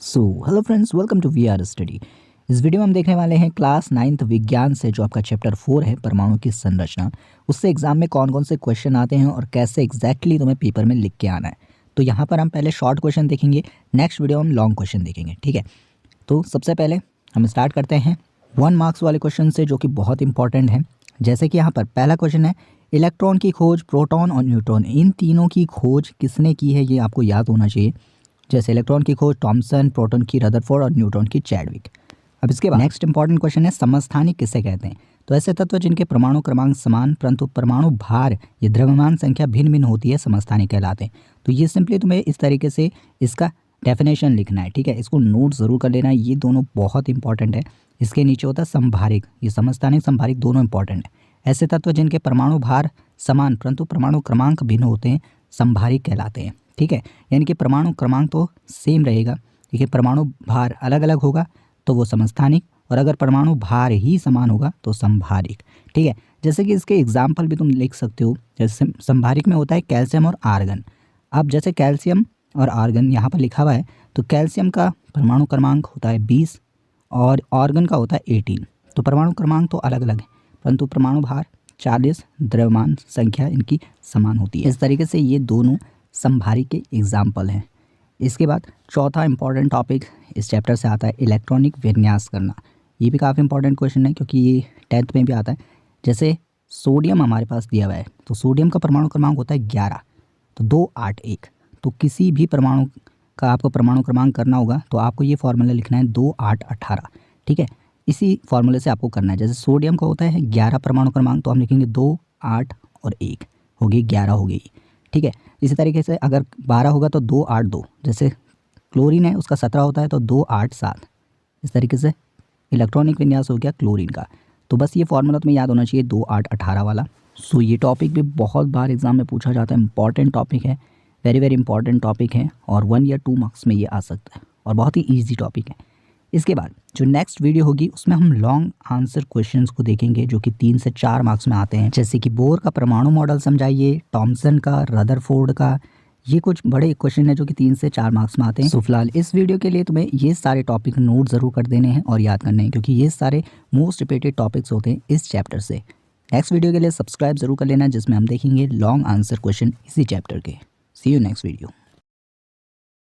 So hello friends, welcome to VR study. इस video में हम देखने वाले हैं क्लास 9th विज्ञान से जो आपका चैप्टर 4 है परमाणु की संरचना। उससे एग्जाम में कौन कौन से क्वेश्चन आते हैं और कैसे एग्जैक्टली तुम्हें पेपर में लिख के आना है। तो यहाँ पर हम पहले शॉर्ट क्वेश्चन देखेंगे, नेक्स्ट वीडियो हम लॉन्ग क्वेश्चन देखेंगे, ठीक है। तो सबसे पहले हम स्टार्ट करते हैं 1 मार्क्स वाले क्वेश्चन से, जो कि बहुत इंपॉर्टेंट है। जैसे कि यहाँ पर पहला क्वेश्चन है, इलेक्ट्रॉन की खोज, प्रोटॉन और न्यूट्रॉन, इन तीनों की खोज किसने की है, ये आपको याद होना चाहिए। जैसे इलेक्ट्रॉन की खोज थॉमसन, प्रोटॉन की रदरफोर्ड और न्यूट्रॉन की चैडविक। अब इसके बाद नेक्स्ट इंपॉर्टेंट क्वेश्चन है, समस्थानिक किसे कहते हैं। तो ऐसे तत्व जिनके परमाणु क्रमांक समान परंतु परमाणु भार या द्रव्यमान संख्या भिन्न भिन्न होती है, समस्थानिक कहलाते हैं। तो ये सिंपली तुम्हें इस तरीके से इसका डेफिनेशन लिखना है, ठीक है। इसको नोट ज़रूर कर लेना है, ये दोनों बहुत इंपॉर्टेंट है। इसके नीचे होता है संभारिक, ये समस्थानिक संभारिक दोनों इंपॉर्टेंट है। ऐसे तत्व जिनके परमाणु भार समान परंतु परमाणु क्रमांक भिन्न होते हैं, संभारिक कहलाते हैं, ठीक है। यानी कि परमाणु क्रमांक तो सेम रहेगा, ठीक है, परमाणु भार अलग अलग होगा तो वो समस्थानिक, और अगर परमाणु भार ही समान होगा तो संभारिक, ठीक है। जैसे कि इसके एग्जाम्पल भी तुम लिख सकते हो। जैसे संभारिक में होता है कैल्शियम और आर्गन। अब जैसे कैल्शियम और आर्गन यहाँ पर लिखा हुआ है, तो कैल्शियम का परमाणु क्रमांक होता है 20 और आर्गन का होता है 18। तो परमाणु क्रमांक तो अलग अलग है परंतु परमाणु भार 40, द्रव्यमान संख्या इनकी समान होती है। इस तरीके से ये दोनों संभारिक के एग्जाम्पल हैं। इसके बाद चौथा इंपॉर्टेंट टॉपिक इस चैप्टर से आता है, इलेक्ट्रॉनिक विन्यास करना। ये भी काफ़ी इंपॉर्टेंट क्वेश्चन है क्योंकि ये 10th में भी आता है। जैसे सोडियम हमारे पास दिया हुआ है, तो सोडियम का परमाणु क्रमांक होता है 11, तो 281। तो किसी भी परमाणु का आपको परमाणु क्रमांक करना होगा तो आपको ये फॉर्मूला लिखना है 2, 8, 18, ठीक है। इसी फॉर्मूले से आपको करना है। जैसे सोडियम का होता है 11 परमाणु क्रमांक, तो हम लिखेंगे 2, 8 और 1 हो गई 11 हो गई, ठीक है। इसी तरीके से अगर 12 होगा तो 2, 8, 2। जैसे क्लोरीन है उसका 17 होता है तो 2, 8, 7। इस तरीके से इलेक्ट्रॉनिक विन्यास हो गया क्लोरीन का। तो बस ये फॉर्मूला तुम्हें याद होना चाहिए 2, 8, 18 वाला। सो ये टॉपिक भी बहुत बार एग्जाम में पूछा जाता है, इंपॉर्टेंट टॉपिक है, वेरी वेरी इंपॉर्टेंट टॉपिक है, और 1 या 2 मार्क्स में ये आ सकता है और बहुत ही ईजी टॉपिक है। इसके बाद जो नेक्स्ट वीडियो होगी उसमें हम लॉन्ग आंसर क्वेश्चंस को देखेंगे, जो कि 3 से 4 मार्क्स में आते हैं। जैसे कि बोर का परमाणु मॉडल समझाइए, थॉमसन का, रदरफोर्ड का, ये कुछ बड़े क्वेश्चन है जो कि 3 से 4 मार्क्स में आते हैं। सो फिलहाल इस वीडियो के लिए तुम्हें ये सारे टॉपिक नोट ज़रूर कर देने हैं और याद करने हैं, क्योंकि ये सारे मोस्ट रिपीटेड टॉपिक्स होते हैं इस चैप्टर से। नेक्स्ट वीडियो के लिए सब्सक्राइब जरूर कर लेना, जिसमें हम देखेंगे लॉन्ग आंसर क्वेश्चन इसी चैप्टर के। सी यू नेक्स्ट वीडियो।